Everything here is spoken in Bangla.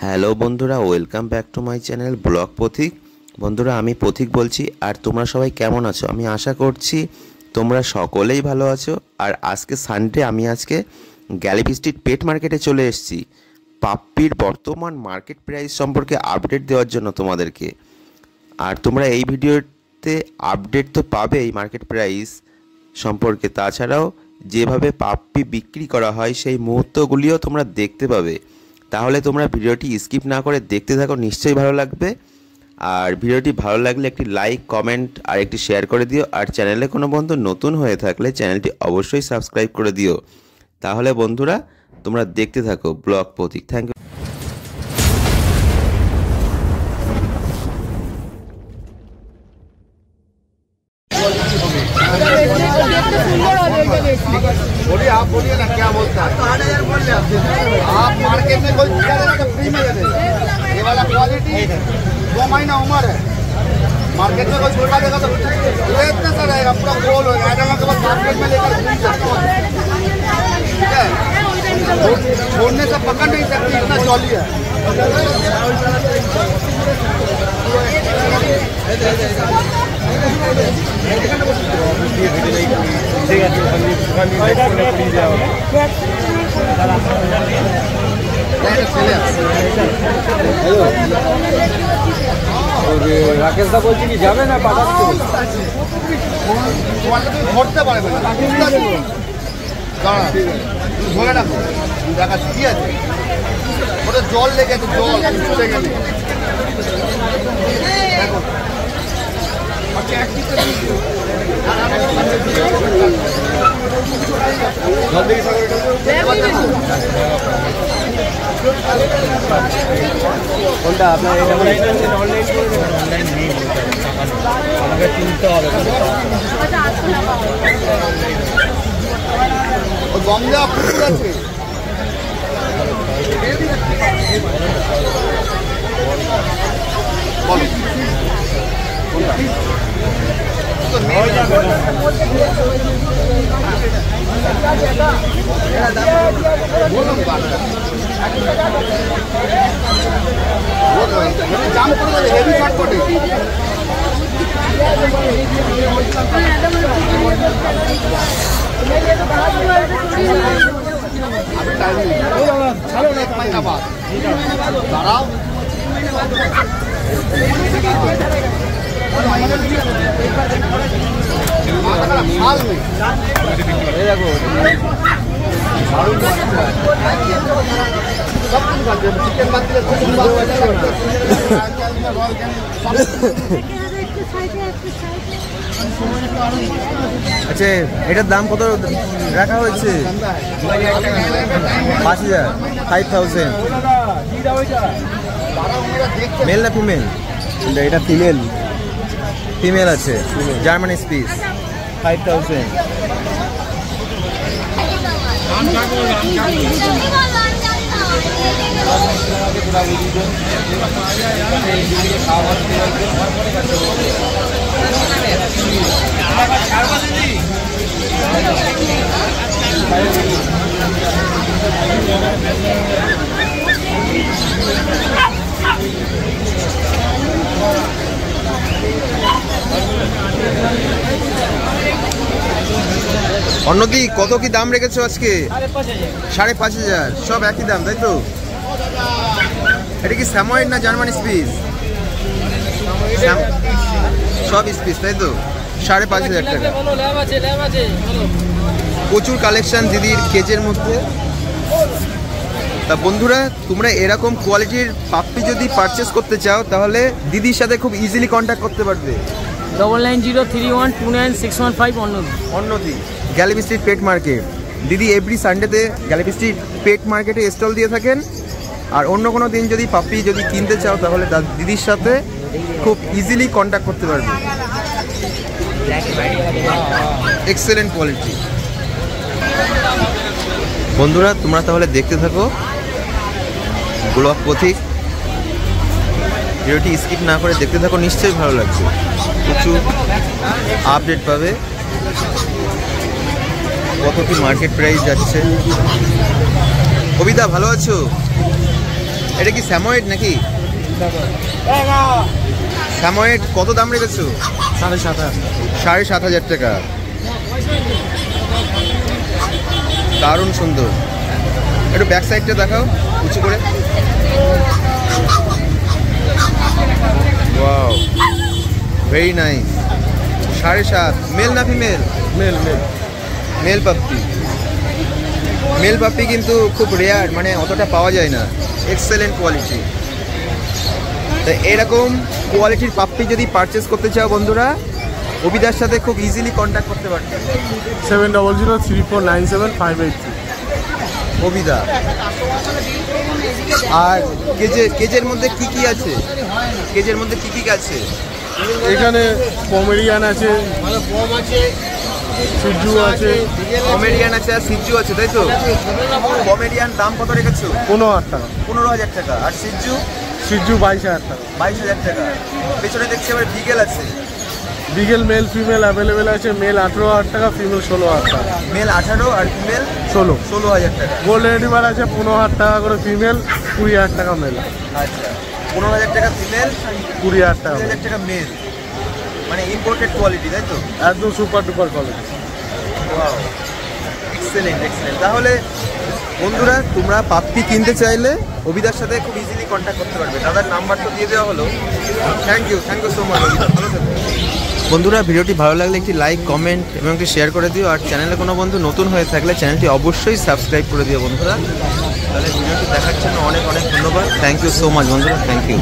হ্যালো বন্ধুরা, welcome back to my channel blog পথিক। বন্ধুরা, আমি পথিক বলছি। আর তোমরা সবাই কেমন আছো? আমি আশা করছি তোমরা সকলেই ভালো আছো। আর আজকে সানডে, আমি আজকে গ্যালিপি স্ট্রিট পেট মার্কেটে চলে এসেছি পাপ্পির বর্তমান মার্কেট প্রাইস সম্পর্কে আপডেট দেওয়ার জন্য তোমাদেরকে। আর তোমরা এই ভিডিওতে আপডেট তো পাবেই মার্কেট প্রাইস সম্পর্কে, তাছাড়াও যেভাবে পাপ্পি বিক্রি করা হয় সেই মুহূর্তগুলিও তোমরা দেখতে পাবে। তাহলে তোমরা ভিডিওটি স্কিপ না করে দেখতে থাকো, নিশ্চয়ই ভালো লাগবে। আর ভিডিওটি ভালো লাগলে একটি লাইক, কমেন্ট আর একটি শেয়ার করে দিও। আর চ্যানেলে কোনো বন্ধু নতুন হয়ে থাকলে চ্যানেলটি অবশ্যই সাবস্ক্রাইব করে দিও। তাহলে বন্ধুরা তোমরা দেখতে থাকো ব্লগ পথিক। Thank you. बोलिए, आप बोलिए ना क्या बोलता है। 8,000 बोल रहे आप मार्केट में कोई फ्री में दे दे। ये वाला क्वालिटी 2 महीना उम्र है। मार्केट में कोई छोटा देगा तो ये इतना सा रहेगा, पूरा गोल होगा। ऐसा के बाद मार्केट में लेकर घूम सकते हो, ठीक है। छोड़ने से पकड़ नहीं सकती, इतना चौली है। রাকেশ দা বলছি কি যাবে না পাঠাচ্ছি ধরতে পারবে না, ধরে রাখো দেখা কি আছে। ওটা জল লেগেছে, জল লেগে কোনটা আপনার? আমাকে চিনতে হবে। গঙ্গা পুকুর আছে, বলো জাম করে দেবে হেভি শর্টকটে। দাঁড়াও, মাল নেই দেখো সব কিছু খাচ্ছে, চিকেন বাদ দিলে আচ্ছা, এটার দাম কত রাখা হয়েছে? 5,000, 5,000। মেল না ফিমেল? এটা ফিমেল, ফিমেল আছে, জার্মানি স্পিস, 5,000। অন্যদি কত কি দাম রেখেছো আজকে? 5,500। সব একই দাম, তাই তো? এটা কি স্যাময়েড না জার্মানি স্পিস? সব স্পিস, তাই তো? 5,500 টাকা। প্রচুর কালেকশন দিদির কেজের মধ্যে। তা বন্ধুরা, তোমরা এরকম কোয়ালিটির পাপ্পি যদি পারচেস করতে চাও তাহলে দিদির সাথে খুব ইজিলি কন্ট্যাক্ট করতে পারবে। 9903121615 অন্যদি গ্যালিপি স্ট্রিট পেট মার্কেট। দিদি এভরি সানডেতে গ্যালিপি স্ট্রিট পেট মার্কেটে স্টল দিয়ে থাকেন। আর অন্য কোনো দিন যদি পাপ্পি যদি কিনতে চাও তাহলে দিদির সাথে খুব ইজিলি কন্ট্যাক্ট করতে পারবে। Excellent quality. বন্ধুরা তোমরা তাহলে দেখতে থাকো ব্লগ পথিক। ভিডিওটি স্কিপ না করে দেখতে থাকো, নিশ্চয়ই ভালো লাগবে। প্রচুর আপডেট পাবে। কত কি মার্কেট প্রাইস যাচ্ছে। কবিতা ভালো আছো? এটা কি স্যামোয়েড নাকি? স্যামোয়েড কত দাম রেখেছো? 7,500 টাকা। দারুণ সুন্দর। একটু ব্যাক সাইডটা দেখাও উঁচু করে। Wow, very nice. 7.5। মেল না female? Male male puppy. Mail puppy কিন্তু খুব রেয়ার, মানে অতটা পাওয়া যায় না। Excellent quality. তো এরকম কোয়ালিটির পাপ্পি যদি পারচেস করতে চাও বন্ধুরা, অভিদার সাথে খুব ইজিলি কন্ট্যাক্ট করতে পারবে। 7003497583। অভিদা। আর কেজের মধ্যে কি কি আছে? কেজের মধ্যে কি কি আছে? এখানে পমেরিয়ান আছে, সিজু আছে, পমেরিয়ান আছে আর সিজু আছে, তাই তো? পমেরিয়ান দাম কত রেখেছো? 15,000 টাকা। 15,000 টাকা। আর সিজু? সিজু 22,000 টাকা। 22,000 টাকা। পেছনে দেখছি আবার বিগেল আছে। বিগেল মেল ফিমেল অ্যাভেলেবেল আছে। মেল 18,000 টাকা, ফিমেল 16,000 টাকা। মেল 18 আর ফিমেল 16,000 টাকা। গোল্ড রেডিমার আছে 15,000 টাকা করে ফিমেল, 20,000 টাকা মেল। আচ্ছা, 15,000 টাকা ফিমেল, 20,000 টাকা 20,000 টাকা মেল। মানে ইম্পোর্টেড কোয়ালিটি, তাই তো? একদম super duper quality. Wow, excellent excellent. তাহলে বন্ধুরা, তোমরা পাপ্পি কিনতে চাইলে অভিদার সাথে খুব ইজিলি কন্ট্যাক্ট করতে পারবে। দাদার নাম্বার তো দিয়ে দেওয়া হলো। থ্যাংক ইউ সো মাচ অভিদা, ভালো থাকবে। বন্ধুরা, ভিডিওটি ভালো লাগলে একটি লাইক, কমেন্ট এবং একটি শেয়ার করে দিও। আর চ্যানেলে কোনো বন্ধু নতুন হয়ে থাকলে চ্যানেলটি অবশ্যই সাবস্ক্রাইব করে দিও বন্ধুরা। তাহলে ভিডিওটি দেখার জন্য অনেক অনেক ধন্যবাদ। থ্যাংক ইউ সো মাচ বন্ধুরা, থ্যাংক ইউ।